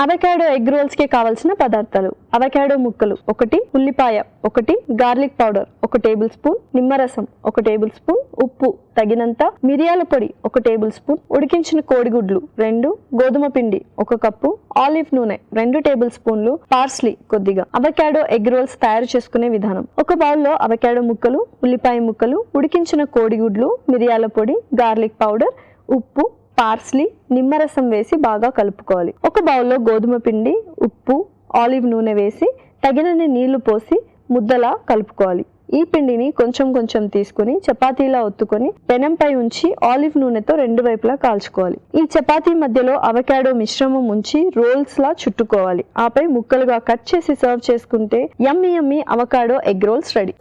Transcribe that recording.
Avocado egg rolls కి కావాల్సిన పదార్థాలు: అవకాడో ముక్కలు 1, ఉల్లిపాయ 1, గార్లిక్ పౌడర్ 1 టేబుల్ స్పూన్, నిమ్మరసం 1 టేబుల్ స్పూన్, ఉప్పు తగినంత, మిరియాల పొడి 1 టేబుల్ స్పూన్, ఉడికించిన కోడిగుడ్లు 2, గోధుమ పిండి 1 కప్పు, ఆలివ్ నూనె 2 టేబుల్ స్పూన్లు, పార్స్లీ కొద్దిగా. అవకాడో ఎగ్ రోల్స్ తయారు చేసుకునే విధానం: ఒక బౌల్లో అవకాడో ముక్కలు, ఉల్లిపాయ ముక్కలు, ఉడికించిన కోడిగుడ్లు, మిరియాల పొడి, గార్లిక్ పౌడర్, ఉప్పు, పార్స్లీ, నిమ్మరసం వేసి బాగా కలుపుకోవాలి. ఒక బౌల్లో గోధుమ పిండి, ఉప్పు, ఆలివ్ నూనె వేసి తగినన్ని నీళ్లు పోసి ముద్దలా కలుపుకోవాలి. ఈ పిండిని కొంచెం కొంచెం తీసుకుని చపాతీలా ఒత్తుకొని పెనంపై ఉంచి ఆలివ్ నూనెతో 2 వైపులా కాల్చుకోవాలి. ఈ చపాతీ మధ్యలో అవకాడో మిశ్రమం ఉంచి రోల్స్ లా చుట్టుకోవాలి. ఆపై ముక్కలుగా కట్ చేసి సర్వ్ చేసుకుంటే యమ్మీ యమ్మీ అవకాడో ఎగ్ రోల్స్ రెడీ.